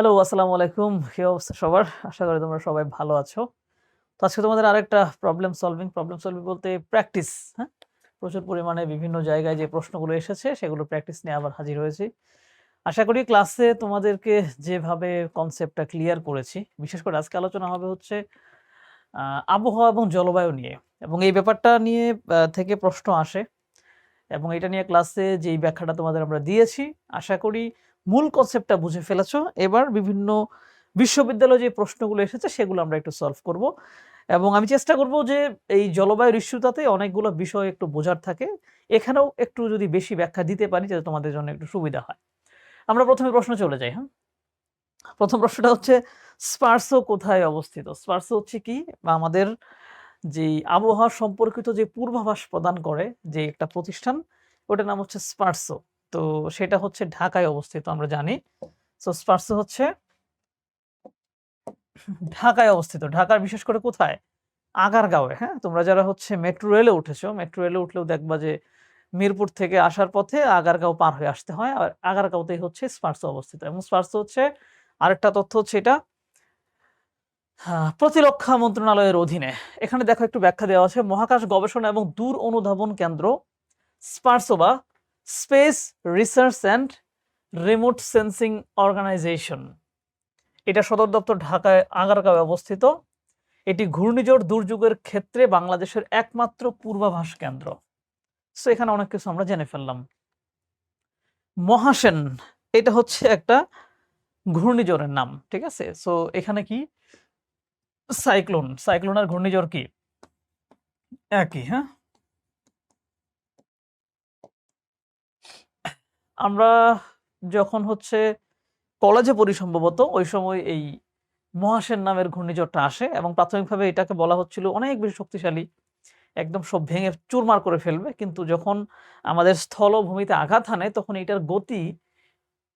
Hello, আসসালামু আলাইকুম। কি অবস্থা সবার? আশা করি তোমরা সবাই ভালো আছো। তো আজকে তোমাদের আরেকটা প্রবলেম সলভিং বলতে প্র্যাকটিস, হ্যাঁ? প্রচুর পরিমাণে বিভিন্ন জায়গায় যে প্রশ্নগুলো এসেছে সেগুলো প্র্যাকটিস নিয়ে আবার হাজির হয়েছি। আশা করি ক্লাসে তোমাদেরকে যেভাবে কনসেপ্টটা ক্লিয়ার করেছি, বিশেষ করে আজকে আলোচনা হবে হচ্ছে আ আবহাওয়া এবং জলবায়ু নিয়ে এবং এই ব্যাপারটা নিয়ে থেকে প্রশ্ন আসে এবং এটা নিয়ে ক্লাসে যেই ব্যাখ্যাটা তোমাদের আমরা দিয়েছি, আশা করি মূল কনসেপ্টটা বুঝে ফেলেছো। এবার বিভিন্ন বিশ্ববিদ্যালয়ে যে প্রশ্নগুলো এসেছে সেগুলো আমরা একটু সলভ করব এবং আমি চেষ্টা করব যে এই জলবায়ুর ইস্যুটাতে অনেকগুলো বিষয় একটু বোঝার থাকে। এখানেও একটু যদি বেশি ব্যাখ্যা দিতে পারি যাতে তোমাদের জন্য একটু সুবিধা হয়। আমরা ১ম এ প্রশ্নে চলে যাই, হ্যাঁ? ১ম প্রশ্নটা হচ্ছে স্পার্সো কোথায় অবস্থিত? স্পার্সো হচ্ছে কি? বা আমাদের যেই আবহাওয়া সম্পর্কিত যে পূর্বাভাস প্রদান করে যে একটা প্রতিষ্ঠান, ওটার নাম হচ্ছে স্পারসো। তো সেটা হচ্ছে ঢাকায় অবস্থিত আমরা জানি। সো স্পারসো হচ্ছে ঢাকায় অবস্থিত। ঢাকার বিশেষ করে কোথায়? আগারগাঁওয়ে, হ্যাঁ? তোমরা যারা হচ্ছে মেট্রো রেলে উঠেছো, মেট্রো রেলে উঠলেও দেখবা যে মিরপুর থেকে আসার পথে আগারগাঁও পার হয়ে আসতে হয়। আর আগারগাঁওতেই হচ্ছে স্পারসো অবস্থিত এবং স্পারসো হচ্ছে আরেকটা তথ্য হচ্ছে এটা প্রতিরক্ষা মন্ত্রণালয়ের অধীনে। এখানে দেখো একটু ব্যাখ্যা দেওয়া আছে। মহাকাশ গবেষণা এবং দূর অনুধাবন কেন্দ্র স্পারসো বা Space Research and Remote Sensing Organisation. এটা সদর দপ্তর ঢাকায় আগারগাঁওয়ে অবস্থিত। এটি ঘূর্ণিঝড় দুর্যোগের ক্ষেত্রে বাংলাদেশের একমাত্র পূর্বাভাস কেন্দ্র। সো এখানে অনেক কিছু আমরা জেনে ফেললাম। মহাসেন এটা হচ্ছে একটা ঘূর্ণিঝড়ের নাম, ঠিক আছে? সো এখানে কি সাইক্লোন আর ঘূর্ণিঝড় কি একই, হ্যাঁ? আমরা যখন হচ্ছে কলেজে পড়ি সম্ভবত ওই সময় এই মহাসেন নামের ঘূর্ণিঝড়টা আসে এবং প্রাথমিকভাবে এটাকে বলা হচ্ছিল অনেক বেশি শক্তিশালী, একদম সব ভেঙে চুরমার করে ফেলবে। কিন্তু যখন আমাদের স্থলভূমিতে আঘাত হানে তখন এটার গতি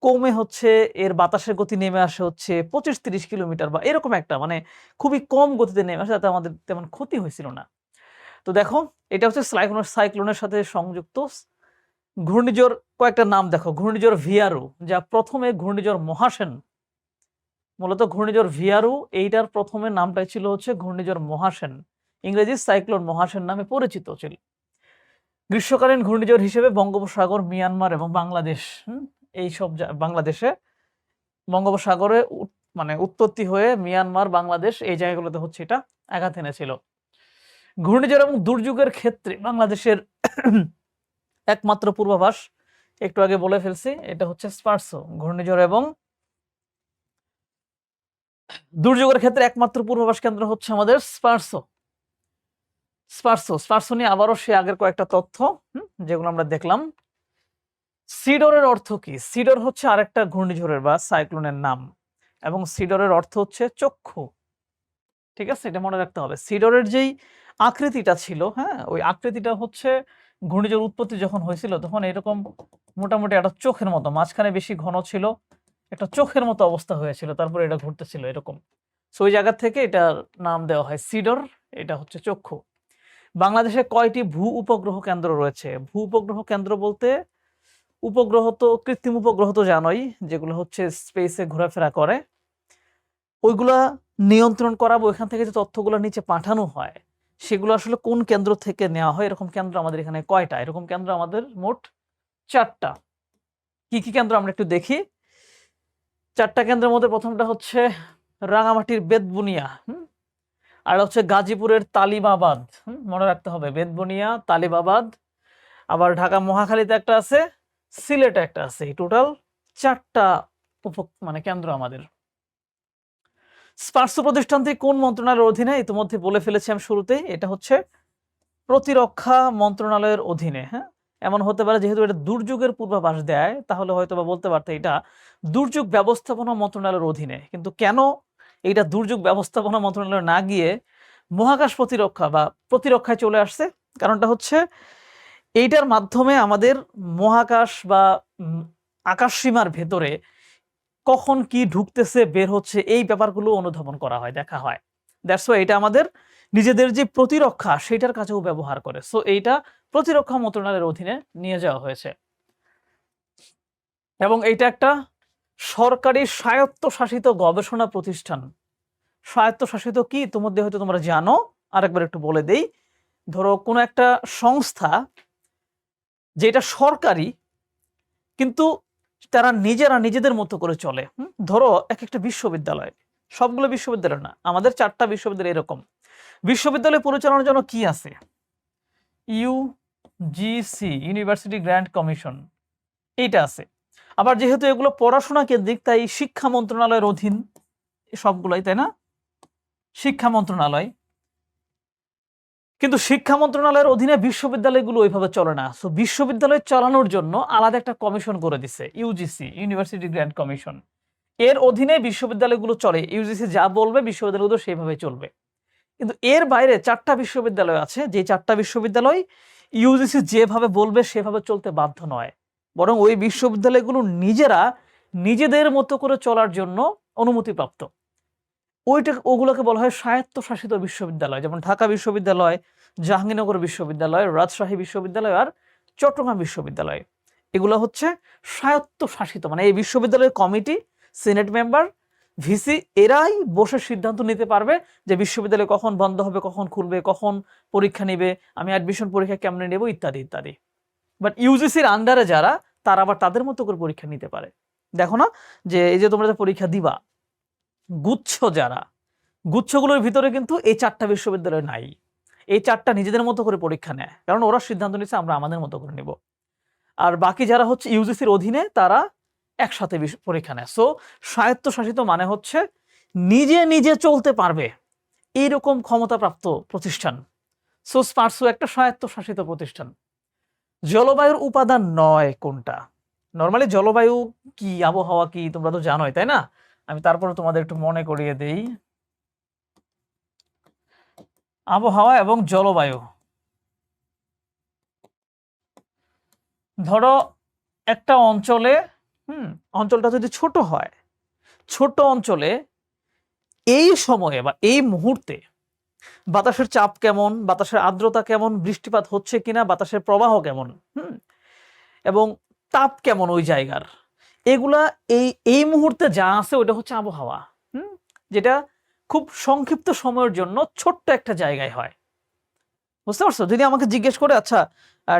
কমে হচ্ছে এর বাতাসের গতি নেমে আসে হচ্ছে ২৫-৩০ কিলোমিটার বা এরকম একটা মানে খুবই কম গতিতে নেমে আসে, যাতে আমাদের তেমন ক্ষতি হয়েছিল না। তো দেখো এটা হচ্ছে সাইক্লোনের সাথে সংযুক্ত ঘূর্ণিঝড়। কয়েকটা নাম দেখো, ঘূর্ণিঝড় ভিয়ারু যা প্রথমে ঘূর্ণিঝড় মহাসেন, মূলত ঘূর্ণিঝড় ভিয়ারু এইটার প্রথমে নামটাই ছিল হচ্ছে ঘূর্ণিঝড় মহাসেন, ইংরেজি সাইক্লোন মহাসেন নামে পরিচিত ছিল। গ্রীষ্মকালীন ঘূর্ণিঝড় হিসেবে বঙ্গোপসাগর, মিয়ানমার এবং বাংলাদেশ, এইসব বাংলাদেশে বঙ্গোপসাগরে মানে উৎপত্তি হয়ে মিয়ানমার, বাংলাদেশ এই জায়গাগুলোতে হচ্ছে এটা আঘাত এনেছিল। ঘূর্ণিঝড় এবং দুর্যোগের ক্ষেত্রে বাংলাদেশের একমাত্র পূর্বাভাস একটু আগে বলে ফেলছি, এটা হচ্ছে স্পারসো। ঘূর্ণিঝড় এবং দুর্যোগের ক্ষেত্রে একমাত্র পূর্বাভাস কেন্দ্র হচ্ছে আমাদের স্পারসো নিয়ে আবারও সে আগের কয়েকটা তথ্য যেগুলো আমরা দেখলাম। সিডরের অর্থ কি? সিডর হচ্ছে আরেকটা ঘূর্ণিঝড়ের বা সাইক্লোনের নাম এবং সিডরের অর্থ হচ্ছে চক্ষু, ঠিক আছে? এটা মনে রাখতে হবে। সিডরের যেই আকৃতিটা ছিল, হ্যাঁ? ওই আকৃতিটা হচ্ছে ঘূর্ণিঝড় উৎপত্তি যখন হয়েছিল তখন এরকম মোটামুটি একটা চোখের মতো, মাঝখানে বেশি ঘন ছিল, একটা চোখের মতো অবস্থা হয়েছিল, তারপরে এটা ঘুরতেছিল এরকম। সো ওই জায়গা থেকে এটার নাম দেওয়া হয় সিডর, এটা হচ্ছে চক্ষু। বাংলাদেশে কয়টি ভূ উপগ্রহ কেন্দ্র রয়েছে? ভূ উপগ্রহ কেন্দ্র বলতে উপগ্রহ তো কৃত্রিম উপগ্রহ তো জানোই, যেগুলো হচ্ছে স্পেসে ঘোরাফেরা করে, ওইগুলা নিয়ন্ত্রণ করা বা ওইখান থেকে যে তথ্যগুলো নিচে পাঠানো হয় সেগুলো আসলে কোন কেন্দ্র থেকে নেওয়া হয়। এরকম কেন্দ্র আমাদের এখানে কয়টা? এরকম কেন্দ্র আমাদের মোট ৪টা। কি কি কেন্দ্র আমরা একটু দেখি। ৪টা কেন্দ্রের মধ্যে প্রথমটা হচ্ছে রাঙামাটির বেতবুনিয়া, আর হচ্ছে গাজীপুরের তালিবাবাদ, মনে রাখতে হবে বেতবুনিয়া, তালিবাবাদ। আবার ঢাকা মহাখালীতে একটা আছে, সিলেটে একটা আছে। এই টোটাল ৪টা মানে কেন্দ্র আমাদের। স্পারসো প্রতিষ্ঠানটি কোন মন্ত্রণালয়ের অধীনে? ইতিমধ্যে বলে ফেলেছি আমি শুরুতেই, এটা হচ্ছে প্রতিরক্ষা মন্ত্রণালয়ের অধীনে, হ্যাঁ? এমন হতে পারে যেহেতু এটা দুর্যোগের পূর্বাভাস দেয় তাহলে হয়তো বা বলতে পারতে এটা দুর্যোগ ব্যবস্থাপনা মন্ত্রণালয়ের অধীনে। কিন্তু কেন এইটা দুর্যোগ ব্যবস্থাপনা মন্ত্রণালয়ে না গিয়ে মহাকাশ প্রতিরক্ষা বা প্রতিরক্ষায় চলে আসছে? কারণটা হচ্ছে এইটার মাধ্যমে আমাদের মহাকাশ বা আকাশ সীমার ভেতরে কখন কি ঢুকতেছে বের হচ্ছে এই ব্যাপারগুলো অনুধাবন করা হয়, দেখা হয়। দ্যাটস ওয়াই এটা আমাদের নিজেদের যে প্রতিরক্ষা সেটার কাছেও ব্যবহার করে। সো এইটা প্রতিরক্ষা মন্ত্রণালয়ের অধীনে নিয়ে যাওয়া হয়েছে এবং এইটা একটা সরকারি স্বায়ত্তশাসিত গবেষণা প্রতিষ্ঠান। স্বায়ত্তশাসিত কি তোমাদের হয়তো তোমরা জানো, আরেকবার একটু বলে দেই। ধরো কোনো একটা সংস্থা যেটা সরকারি কিন্তু তারা নিজেরা নিজেদের মতো করে চলে। ধরো এক একটা বিশ্ববিদ্যালয়, সবগুলো বিশ্ববিদ্যালয় না, আমাদের 4টা বিশ্ববিদ্যালয় এরকম। বিশ্ববিদ্যালয় পরিচালনার জন্য কি আছে? ইউজিসি, ইউনিভার্সিটি গ্র্যান্ট কমিশন, এইটা আছে। আবার যেহেতু এগুলো পড়াশোনা কেন্দ্রিক, তাই শিক্ষা মন্ত্রণালয়ের অধীন সবগুলোই, তাই না? শিক্ষা মন্ত্রণালয়। কিন্তু শিক্ষা মন্ত্রণালয়ের অধীনে বিশ্ববিদ্যালয়গুলো ওইভাবে চলে না। সো বিশ্ববিদ্যালয় চালানোর জন্য আলাদা একটা কমিশন করে দিছে, ইউজিসি, ইউনিভার্সিটি গ্র্যান্ট কমিশন। এর অধীনে বিশ্ববিদ্যালয়গুলো চলে। ইউজিসি যা বলবে বিশ্ববিদ্যালয়গুলো সেইভাবে চলবে। কিন্তু এর বাইরে 4টা বিশ্ববিদ্যালয় আছে, যে 4টা বিশ্ববিদ্যালয় ইউজিসি যেভাবে বলবে সেভাবে চলতে বাধ্য নয়, বরং ওই বিশ্ববিদ্যালয়গুলো নিজেরা নিজেদের মতো করে চলার জন্য অনুমতিপ্রাপ্ত। ওগুলোকে বলা হয় স্বায়ত্তশাসিত বিশ্ববিদ্যালয়, যেমন ঢাকা বিশ্ববিদ্যালয়, জাহাঙ্গীরনগর বিশ্ববিদ্যালয়, রাজশাহী বিশ্ববিদ্যালয় আর চট্টগ্রাম বিশ্ববিদ্যালয়। এগুলো হচ্ছে স্বায়ত্তশাসিত, মানে এই বিশ্ববিদ্যালয়ের কমিটি, সিনেট মেম্বার, ভিসি এরাই বসে সিদ্ধান্ত নিতে পারবে যে বিশ্ববিদ্যালয় কখন বন্ধ হবে, কখন খুলবে, কখন পরীক্ষা নেবে, আমি অ্যাডমিশন পরীক্ষা কেমনে নেব, ইত্যাদি ইত্যাদি। বাট ইউজিসির আন্ডারে যারা, তারা আবার তাদের মতো করে পরীক্ষা নিতে পারে। দেখো না যে এই যে তোমরা যে পরীক্ষা দিবা, গুচ্ছ যারা, গুচ্ছগুলোর ভিতরে কিন্তু এই 4টা বিশ্ববিদ্যালয় নাই। এই 4টা নিজেদের মতো করে পরীক্ষা নেয়, কারণ ওরা সিদ্ধান্ত নিচ্ছে আমরা আমাদের মতো করে নেব। আর বাকি যারা হচ্ছে ইউজিসির অধীনে, তারা একসাথে পরীক্ষা নেয়। সো স্বায়ত্তশাসিত মানে হচ্ছে নিজে নিজে চলতে পারবে এইরকম ক্ষমতাপ্রাপ্ত প্রতিষ্ঠান। সো স্পার্সো একটা স্বায়ত্তশাসিত প্রতিষ্ঠান। জলবায়ুর উপাদান 9 কোনটা? নর্মালি জলবায়ু কি, আবহাওয়া কি তোমরা তো জানোই, তাই না? আমি তারপরে তোমাদের একটু মনে করিয়ে দেই। আবহাওয়া এবং জলবায়ু, ধরো একটা অঞ্চলে, অঞ্চলটা যদি ছোট হয়, ছোট অঞ্চলে এই সময়ে বা এই মুহূর্তে বাতাসের চাপ কেমন, বাতাসের আর্দ্রতা কেমন, বৃষ্টিপাত হচ্ছে কিনা, বাতাসের প্রবাহ কেমন, এবং তাপ কেমন ওই জায়গার, এগুলা এই এই মুহূর্তে যা আছে ওটা হচ্ছে আবহাওয়া। যেটা খুব সংক্ষিপ্ত সময়ের জন্য ছোট্ট একটা জায়গায় হয়। বুঝতে পারছো? যদি আমাকে জিজ্ঞেস করে আচ্ছা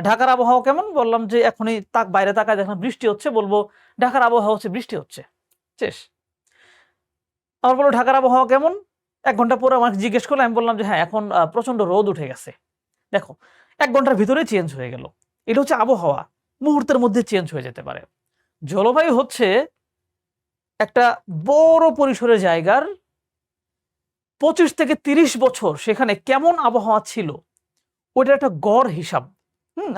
ঢাকার আবহাওয়া কেমন, বললাম যে এখনই বাইরে তাকায় দেখলাম বৃষ্টি হচ্ছে, বলবো ঢাকার আবহাওয়া হচ্ছে বৃষ্টি হচ্ছে, শেষ। আবার বলবো ঢাকার আবহাওয়া কেমন, 1 ঘন্টা পরে আমাকে জিজ্ঞেস করলে আমি বললাম যে হ্যাঁ এখন প্রচন্ড রোদ উঠে গেছে। দেখো 1 ঘন্টার ভিতরে চেঞ্জ হয়ে গেল। এটা হচ্ছে আবহাওয়া, মুহূর্তের মধ্যে চেঞ্জ হয়ে যেতে পারে। জলবায়ু হচ্ছে একটা বড় পরিসরের জায়গার 25 থেকে 30 বছর সেখানে কেমন আবহাওয়া ছিল ওইটার একটা গড় হিসাব।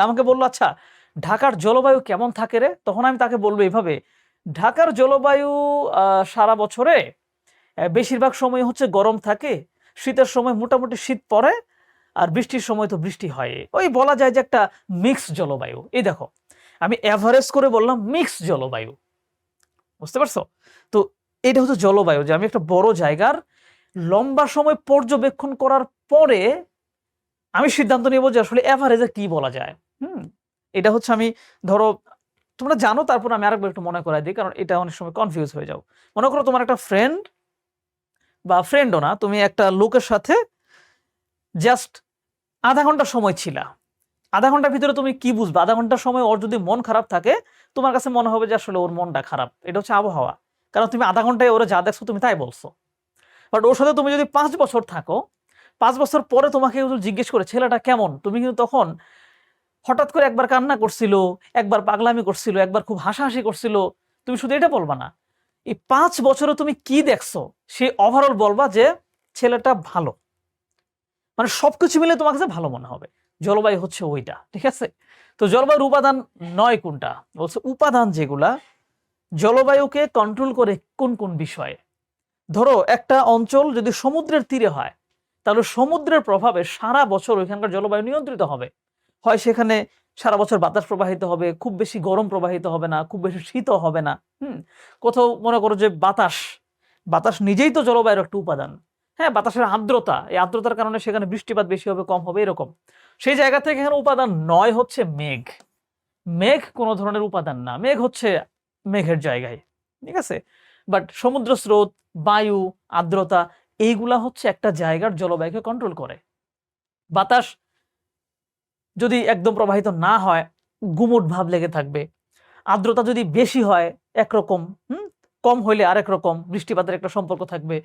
আমাকে বললো আচ্ছা ঢাকার জলবায়ু কেমন থাকে রে, তখন আমি তাকে বলবো এইভাবে, ঢাকার জলবায়ু সারা বছরে বেশিরভাগ সময় হচ্ছে গরম থাকে, শীতের সময় মোটামুটি শীত পড়ে, আর বৃষ্টির সময় তো বৃষ্টি হয়। ওই বলা যায় যে একটা মিক্সড জলবায়ু। এই দেখো আমি এভারেজ করে বললাম মিক্সড জলবায়ু। বুঝতে পারছো? তো এটা হচ্ছে জলবায়ু, যে আমি একটা বড় জায়গার লম্বা সময় পর্যবেক্ষণ করার পরে আমি সিদ্ধান্ত নেব যে আসলে এভারেজে কি বলা যায়। এটা হচ্ছে আমি, ধরো তোমরা জানো, তারপর আমি আরেকবার একটু মনে করাই দিই, কারণ এটা অনেক সময় কনফিউজ হয়ে যাও। মনে করো তোমার একটা ফ্রেন্ড, বা ফ্রেন্ডও না, তুমি একটা লোকের সাথে জাস্ট আধা ঘন্টা সময় ছিলা। আধা ঘন্টার ভিতরে তুমি কি বুঝবা? আধা ঘন্টার সময় ওর যদি মন খারাপ থাকে, তোমার কাছে মনে হবে যে আসলে ওর মনটা খারাপ। এটা হচ্ছে আবহাওয়া, কারণ তুমি আধা ঘন্টায় ওরা যা দেখছো তুমি তাই বলছো। বাট ওর সাথে তুমি যদি 5 বছর থাকো, 5 বছর পরে তোমাকে জিজ্ঞেস করে ছেলেটা কেমন, তুমি কিন্তু তখন হঠাৎ করে একবার কান্না করছিল, একবার পাগলামি করছিল, একবার খুব হাসাহাসি করছিল, তুমি শুধু এটা বলবা না। এই 5 বছরে তুমি কি দেখছো সে ওভারঅল বলবা যে ছেলেটা ভালো, মানে সবকিছু মিলে তোমার কাছে ভালো মনে হবে। জলবায়ু হচ্ছে ওইটা, ঠিক আছে? তো জলবায়ুর উপাদান 9 কোনটা? বলছে উপাদান যেগুলা জলবায়ুকে কন্ট্রোল করে কোন কোন বিষয়ে। ধরো একটা অঞ্চল যদি সমুদ্রের তীরে হয়, তাহলে সমুদ্রের প্রভাবে সারা বছর ওইখানকার জলবায়ু নিয়ন্ত্রিত হবে। হয় সেখানে সারা বছর বাতাস প্রবাহিত হবে, খুব বেশি গরম প্রবাহিত হবে না, খুব বেশি শীতও হবে না। কোথাও মনে করো যে বাতাস, বাতাস নিজেই তো জলবায়ুর একটা উপাদান। হ্যাঁ, বাতাসের আর্দ্রতা, এই আর্দ্রতার কারণে সেখানে বৃষ্টিপাত বেশি হবে, কম হবে, এরকম। সেই জায়গা থেকে এখানে উপাদান 9 হচ্ছে মেঘ। মেঘ কোনো ধরনের উপাদান না, মেঘ হচ্ছে মেঘের জায়গায়। ঠিক আছে। বাট সমুদ্র স্রোত, বায়ু, আর্দ্রতা এইগুলা হচ্ছে একটা জায়গার জলবায়ুকে কন্ট্রোল করে। বাতাস যদি একদম প্রবাহিত না হয় গুমোট ভাব লেগে থাকবে, আর্দ্রতা যদি বেশি হয় একরকম, কম হইলে আরেক রকম, বৃষ্টিপাতের একটা সম্পর্ক থাকবে।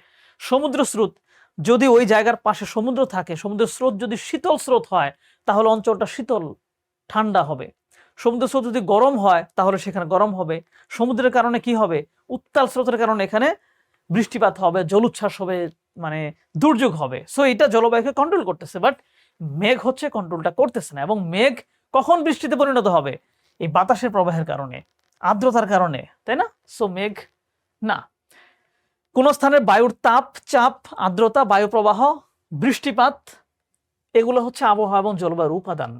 সমুদ্র স্রোত যদি ওই জায়গার পাশে সমুদ্র থাকে, সমুদ্রের স্রোত যদি শীতল স্রোত হয় তাহলে অঞ্চলটা শীতল ঠান্ডা হবে। সমুদ্র স্রোত যদি গরম হয় তাহলে সেখানে গরম হবে। সমুদ্রের কারণে কি হবে, উত্তাল স্রোতের কারণে এখানে বৃষ্টিপাত হবে, জলোচ্ছ্বাস হবে, মানে দুর্যোগ হবে। সো এটা জলবায়ুকে কন্ট্রোল করতেছে, বাট মেঘ হচ্ছে কন্ট্রোলটা করতেছে না। এবং মেঘ কখন বৃষ্টিতে পরিণত হবে, এই বাতাসের প্রবাহের কারণে, আর্দ্রতার কারণে, তাই না? সো মেঘ না। কোন স্থানের বায়ুর তাপ, চাপ, আর্দ্রতা, বায়ু প্রবাহ, বৃষ্টিপাত এগুলো হচ্ছে আবহাওয়া এবং জলবায়ুর উপাদান।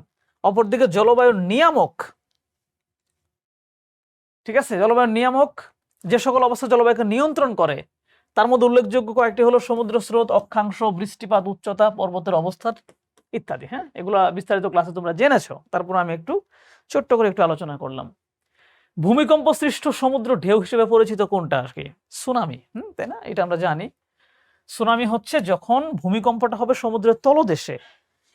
অপরদিকে জলবায়ুর নিয়ামক, ঠিক আছে, জলবায়ুর নিয়ামক যে সকল অবস্থা জলবায়ুকে নিয়ন্ত্রণ করে তার মধ্যে উল্লেখযোগ্য কয়েকটি হলো সমুদ্র স্রোত, অক্ষাংশ, বৃষ্টিপাত, উচ্চতা, পর্বতের অবস্থান ইত্যাদি। হ্যাঁ, এগুলো বিস্তারিত ক্লাসে তোমরা জেনেছো, তারপর আমি একটু ছোট্ট করে একটু আলোচনা করলাম। ভূমিকম্প সৃষ্ট সমুদ্র ঢেউ হিসেবে পরিচিত কোনটা আর কি? সুনামি, তাই না? এটা আমরা জানি। সুনামি হচ্ছে যখন ভূমিকম্পটা হবে সমুদ্রের তলদেশে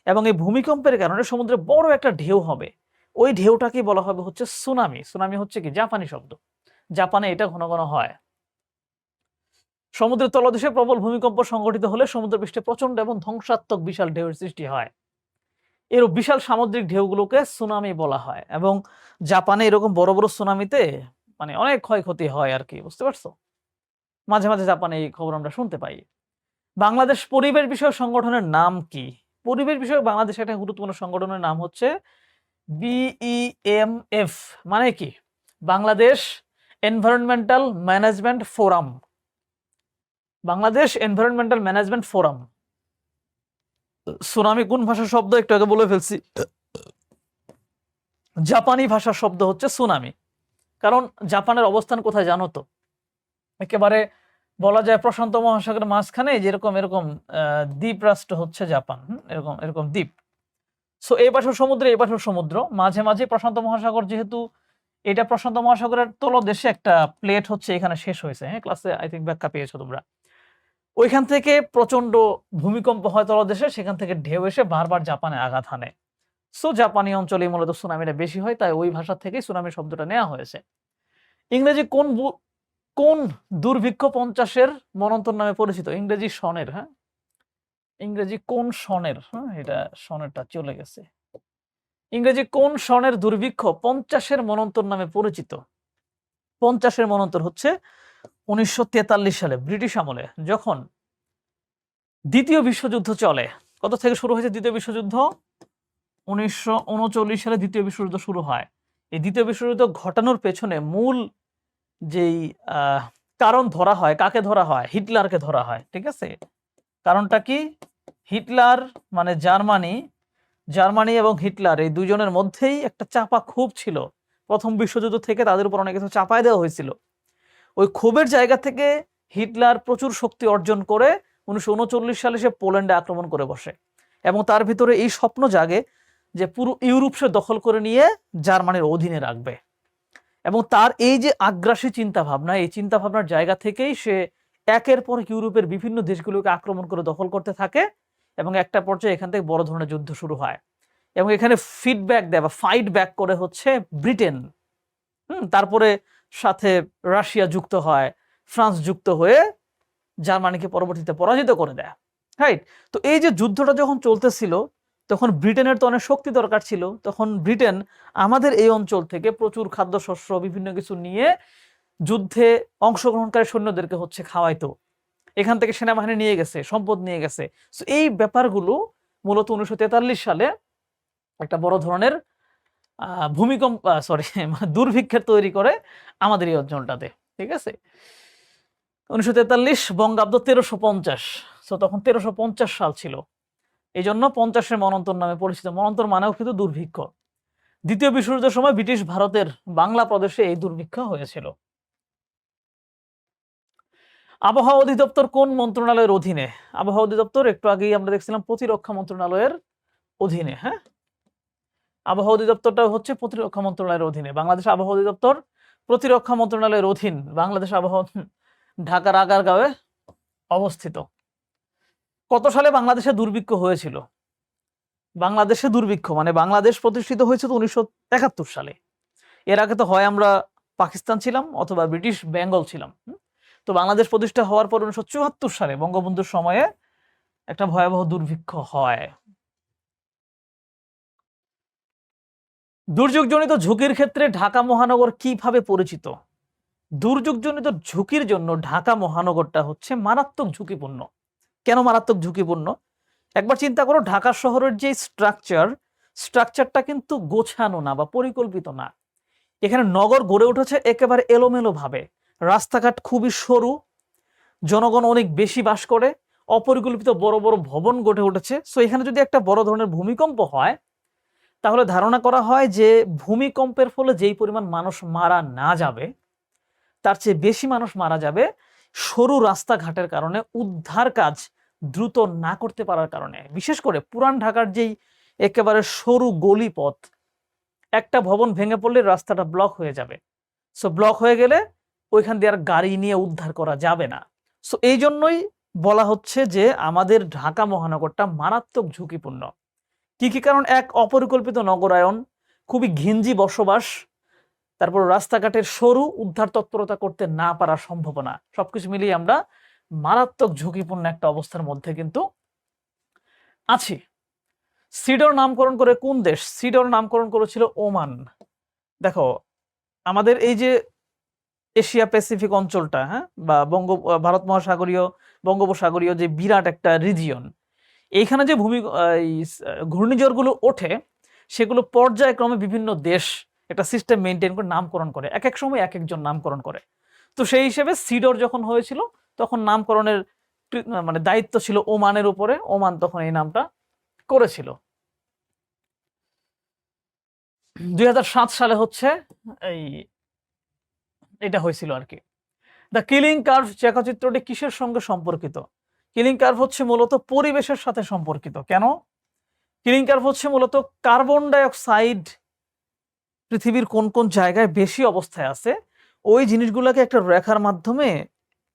এবং এই ভূমিকম্পের কারণে সমুদ্রে বড় একটা ঢেউ হবে, ওই ঢেউটাকে বলা হবে হচ্ছে সুনামি। সুনামি হচ্ছে কি জাপানি শব্দ, জাপানে এটা ঘন ঘন হয়। সমুদ্রের তলদেশে প্রবল ভূমিকম্প সংঘটিত হলে সমুদ্রপৃষ্ঠে প্রচন্ড এবং ধ্বংসাত্মক বিশাল ঢেউয়ের সৃষ্টি হয়। এর বিশাল সামুদ্রিক ঢেউগুলোকে সুনামি বলা হয়। এবং জাপানে এরকম বড় বড় সুনামিতে মানে অনেক ক্ষয়ক্ষতি হয় আর কি, বুঝতে পারছো? মাঝে মাঝে জাপানে এই খবর আমরা শুনতে পাই। বাংলাদেশ পরিবেশ বিষয়ক সংগঠনের নাম কি? পরিবেশ বিষয়ক বাংলাদেশের একটা গুরুত্বপূর্ণ সংগঠনের নাম হচ্ছে BEMF। মানে কি? Bangladesh environmental management forum. Bangladesh environmental management forum. Tsunami কোন ভাষার শব্দ একটু আগে বলে ফেলছি, জাপানি ভাষার শব্দ হচ্ছে সুনামি। কারণ জাপানের অবস্থান কোথায় জানো তো? একেবারে বলা যায় প্রশান্ত মহাসাগরের মাঝখানে যেরকম এরকম দ্বীপ রাষ্ট্র হচ্ছে জাপান। এরকম এরকম দ্বীপ। সো এই পাশেও সমুদ্র, এই পাশেও সমুদ্র, মাঝে মাঝে প্রশান্ত মহাসাগর, যেহেতু এটা প্রশান্ত মহাসাগরের তলদেশে একটা প্লেট হচ্ছে এখানে শেষ হয়েছে। হ্যাঁ, ক্লাসে আই থিঙ্ক ব্যাখ্যা পেয়েছো তোমরা। ওইখান থেকে প্রচন্ড ভূমিকম্প হয় তলদেশে, সেখান থেকে ঢেউ এসে বারবার জাপানে আঘাত হানে। সো জাপানি অঞ্চলে মূলত সুনামিটা বেশি হয়, তাই ওই ভাষা থেকেই সুনামি শব্দটা নেওয়া হয়েছে। ইংরেজি কোন দুর্ভিক্ষ 50-এর মনন্তর নামে পরিচিত? ইংরেজি সনের। হ্যাঁ, ইংরেজি কোন সনের? হ্যাঁ, এটা সনেরটা চলে গেছে। ইংরেজি কোন সনের দুর্ভিক্ষ 50-এর মনন্তর নামে পরিচিত? 50-এর মনন্তর হচ্ছে 1943 সালে ব্রিটিশ আমলে, যখন দ্বিতীয় বিশ্বযুদ্ধ চলে। কত থেকে শুরু হয়েছে দ্বিতীয় বিশ্বযুদ্ধ? 1939 সালে দ্বিতীয় বিশ্বযুদ্ধ শুরু হয়। এই দ্বিতীয় বিশ্বযুদ্ধ ঘটানোর পেছনে মূল যেই কারণ ধরা হয়, কাকে ধরা হয়? হিটলারকে ধরা হয়। ঠিক আছে, কারণটা কি? হিটলার মানে জার্মানি এবং হিটলার এই দুজনের মধ্যেই একটা চাপা ক্ষোভ ছিল। প্রথম বিশ্বযুদ্ধ থেকে তাদের উপর অনেক কিছু চাপায় দেওয়া হয়েছিল। ওই ক্ষোভের জায়গা থেকে হিটলার প্রচুর শক্তি অর্জন করে 1939 সালে সে পোল্যান্ডে আক্রমণ করে বসে এবং তার ভিতরে এই স্বপ্ন জাগে যে পুরো ইউরোপ সে দখল করে নিয়ে জার্মানির অধীনে রাখবে। এবং তার এই যে আগ্রাসী চিন্তা ভাবনা, এই চিন্তা ভাবনার জায়গা থেকেই সে একের পর ইউরোপের বিভিন্ন দেশগুলোকে আক্রমণ করে দখল করতে থাকে এবং একটা পর্যায়ে এখান থেকে বড় ধরনের যুদ্ধ শুরু হয়। এবং এখানে ফিডব্যাক দেয় বা ফাইট ব্যাক করে হচ্ছে ব্রিটেন। তারপরে সাথে রাশিয়া যুক্ত হয়, ফ্রান্স যুক্ত হয়ে জার্মানিকে পরবর্তীতে পরাজিত করে দেয়। রাইট? তো এই যে যুদ্ধটা যখন চলতেছিল তখন ব্রিটেনের তো অনেক শক্তি দরকার ছিল। তখন ব্রিটেন আমাদের এই অঞ্চল থেকে প্রচুর খাদ্যশস্য বিভিন্ন কিছু নিয়ে যুদ্ধে অংশগ্রহণকারী সৈন্যদেরকে হচ্ছে খাওয়াইতো। এখান থেকে সেনাবাহিনী নিয়ে গেছে, সম্পদ নিয়ে গেছে। সো এই ব্যাপারগুলো মূলত 1943 সালে একটা বড় ধরনের ভূমিকম্প দুর্ভিক্ষের তৈরি করে আমাদের এই অঞ্চলটাতে। ঠিক আছে, 1943 বঙ্গাব্দ 1350। সো তখন 1350 সাল ছিল, এই জন্য 50-এর মনন্তর নামে পরিচিত। মনন্তর মানেও কিন্তু দুর্ভিক্ষ। দ্বিতীয় বিশ্বযুদ্ধের সময় ব্রিটিশ ভারতের বাংলা প্রদেশে এই দুর্ভিক্ষ হয়েছিল। আবহাওয়া অধিদপ্তর কোন মন্ত্রণালয়ের অধীনে? আবহাওয়া অধিদপ্তর একটু আগেই আমরা দেখছিলাম প্রতিরক্ষা মন্ত্রণালয়ের অধীনে। হ্যাঁ, আবহাওয়া অধিদপ্তরটা হচ্ছে প্রতিরক্ষা মন্ত্রণালয়ের অধীনে। বাংলাদেশ আবহাওয়া অধিদপ্তর প্রতিরক্ষা মন্ত্রণালয়ের অধীন বাংলাদেশ আবহাওয়া ঢাকার আগারগাঁওয়ে অবস্থিত। কত সালে বাংলাদেশে দুর্ভিক্ষ হয়েছিল? বাংলাদেশে দুর্ভিক্ষ মানে বাংলাদেশ প্রতিষ্ঠিত হয়েছে তো 1971 সালে। এর আগে তো হয় আমরা পাকিস্তান ছিলাম অথবা ব্রিটিশ বেঙ্গল ছিলাম। তো বাংলাদেশ প্রতিষ্ঠা হওয়ার পর 1974 সালে বঙ্গবন্ধুর সময়ে একটা ভয়াবহ দুর্ভিক্ষ হয়। দুর্যোগজনিত ঝুঁকির ক্ষেত্রে ঢাকা মহানগর কিভাবে পরিচিত? দুর্যোগজনিত ঝুঁকির জন্য ঢাকা মহানগরটা হচ্ছে মারাত্মক ঝুঁকিপূর্ণ। কেন মারাত্মক ঝুঁকিপূর্ণ? একবার চিন্তা করো, ঢাকা শহরের যে স্ট্রাকচারটা কিন্তু গোছানো না বা পরিকল্পিত না। এখানে নগর গড়ে উঠেছে একেবারে এলোমেলো ভাবে, রাস্তাঘাট খুবই সরু, জনগণ অনেক বেশি বাস করে, অপরিকল্পিত বড় বড় ভবন গড়ে উঠেছে। সো এখানে যদি একটা বড় ধরনের ভূমিকম্প হয় তাহলে ধারণা করা হয় যে ভূমিকম্পের ফলে যেই পরিমাণ মানুষ মারা না যাবে তার চেয়ে বেশি মানুষ মারা যাবে সরু রাস্তাঘাটের কারণে, উদ্ধার কাজ দ্রুত না করতে পারার কারণে। বিশেষ করে পুরান ঢাকার যেই একেবারে সরু গলি পথ, একটা ভবন ভেঙে পড়লে রাস্তাটা ব্লক হয়ে যাবে। সো ব্লক হয়ে গেলে ওইখান দিয়ে আর গাড়ি নিয়ে উদ্ধার করা যাবে না। সো এই জন্যই বলা হচ্ছে যে আমাদের ঢাকা মহানগরটা মারাত্মক ঝুঁকিপূর্ণ। কি কি কারণ? এক, অপরিকল্পিত নগরায়ন, খুবই ঘিঞ্জি বসবাস, তারপর রাস্তাঘাটের সরু, উদ্ধার তৎপরতা করতে না পারার সম্ভাবনা, সবকিছু মিলিয়ে আমরা মারাত্মক ঝুঁকিপূর্ণ একটা অবস্থার মধ্যে কিন্তু আছি। সিডর নামকরণ করে কোন দেশ? সিডর নামকরণ করেছিল ওমান। দেখো, আমাদের এই যে এশিয়া প্যাসিফিক অঞ্চলটা, বা ভারত মহাসাগরীয় বঙ্গোপসাগরীয় যে বিরাট একটা রিজিয়ন, এইখানে যে ঘূর্ণিঝড়গুলো ওঠে সেগুলো পর্যায়ক্রমে বিভিন্ন দেশ একটা সিস্টেম মেনটেন করে নামকরণ করে, এক এক সময় এক একজন নামকরণ করে। তো সেই হিসেবে সিডর যখন হয়েছিল তখন নামকরণের মানে দায়িত্ব ছিল ওমানের উপরে। ওমান তখন এই নামটা করেছিল। 2007 সালে হচ্ছে এটা হয়েছিল আর কি। দ্য কিলিং কার্ভ রেখাচিত্রটি কিসের সঙ্গে সম্পর্কিত? কিলিং কার্ভ হচ্ছে মূলত পরিবেশের সাথে সম্পর্কিত। কেন? কিলিং কার্ভ হচ্ছে মূলত কার্বন ডাইঅক্সাইড পৃথিবীর কোন কোন জায়গায় বেশি অবস্থায় আছে ওই জিনিসগুলোকে একটা রেখার মাধ্যমে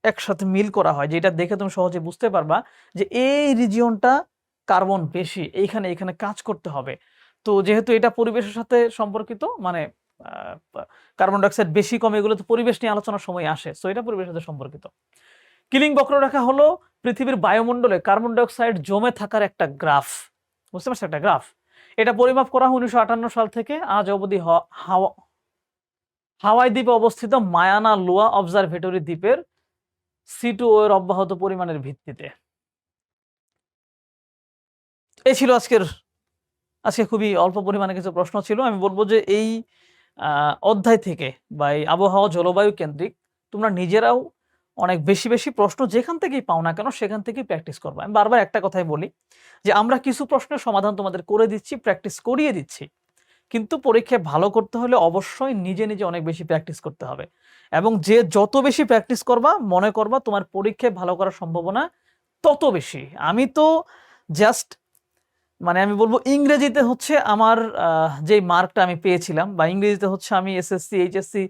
একসাথে মিল করা হয়, যেটা দেখে তুমি সহজে বুঝতে পারবা যে এই রিজিয়নটা কার্বন বেশি, এখানে কাজ করতে হবে। তো যেহেতু এটা পরিবেশের সাথে সম্পর্কিত, মানে কার্বন ডাইঅক্সাইড বেশি কম, এগুলো তো পরিবেশ নিয়ে আলোচনার সময় আসে, সো এটা পরিবেশের সাথে সম্পর্কিত। কিলিং বক্ররেখা হলো পৃথিবীর বায়ুমণ্ডলে কার্বন ডাইঅক্সাইড জমে থাকার একটা গ্রাফ, বুঝতে পারছো? একটা গ্রাফ। এটা পরিমাপ করা হয় 1958 সাল থেকে আজ অবধি হাওয়াই দ্বীপে অবস্থিত মায়ানা লোয়া অবজারভেটরি দ্বীপের C2O এর অব্যাহত পরিমাণের ভিত্তিতে। এই ছিল আজকে খুবই অল্প পরিমাণে কিছু প্রশ্ন ছিল। আমি বলবো যে এই অধ্যায় থেকে বা এই আবহাওয়া জলবায়ু কেন্দ্রিক তোমরা নিজেরাও অনেক বেশি বেশি প্রশ্ন যেখান থেকেই পাও না কেন সেখান থেকেই প্র্যাকটিস করবা। আমি বারবার একটা কথাই বলি যে আমরা কিছু প্রশ্নের সমাধান তোমাদের করে দিচ্ছি, প্র্যাকটিস করিয়ে দিচ্ছি, কিন্তু পরীক্ষায় ভালো করতে হলে অবশ্যই নিজে নিজে অনেক বেশি প্র্যাকটিস করতে হবে। এবং যে যত বেশি প্র্যাকটিস করবা মনে করবা তোমার পরীক্ষায় ভালো করার সম্ভাবনা তত বেশি। আমি তো জাস্ট মানে আমি বলবো ইংরেজিতে হচ্ছে আমার যেই মার্কটা আমি পেয়েছিলাম, বা ইংরেজিতে হচ্ছে আমি এসএসসি এইচএসসি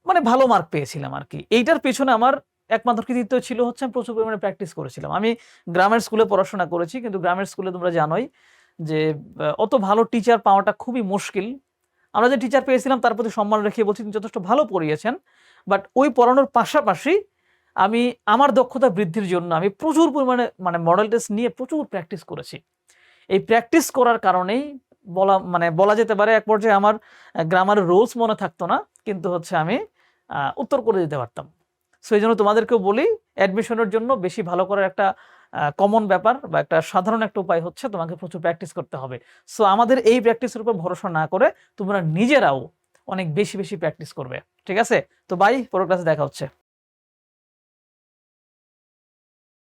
মানে ভালো মার্ক পেয়েছিলাম আর কি, এইটার পেছনে আমার একমাত্র কৃতিত্ব ছিল হচ্ছে আমি প্রচুর পরিমাণে প্র্যাকটিস করেছিলাম। আমি গ্রামের স্কুলে পড়াশোনা করেছি, কিন্তু গ্রামের স্কুলে তোমরা জানোই যে অত ভালো টিচার পাওয়াটা খুবই মুশকিল। আমরা যে টিচার পেয়েছিলাম তার প্রতি সম্মান রেখে বলছি তিনি যথেষ্ট ভালো পড়িয়েছেন, বাট ওই পড়ানোর পাশাপাশি আমি আমার দক্ষতা বৃদ্ধির জন্য আমি প্রচুর পরিমাণে মানে মডেল টেস্ট নিয়ে প্রচুর প্র্যাকটিস করেছি। এই প্র্যাকটিস করার কারণেই বলা যেতে পারে এক পর্যায়ে আমার গ্রামারের রুলস মনে থাকতো না, কিন্তু হচ্ছে আমি উত্তর করে দিতে পারতাম। সো এই জন্য তোমাদেরকেও বলি অ্যাডমিশনের জন্য বেশি ভালো করার একটা কমন ব্যাপার বা একটা সাধারণ একটা উপায় হচ্ছে তোমাকে প্রচুর প্র্যাকটিস করতে হবে। সো আমাদের এই প্র্যাকটিসের উপর ভরসা না করে তোমরা নিজেরাও অনেক বেশি বেশি প্র্যাকটিস করবে। ঠিক আছে? তো বাই, পরের ক্লাসে দেখা হচ্ছে।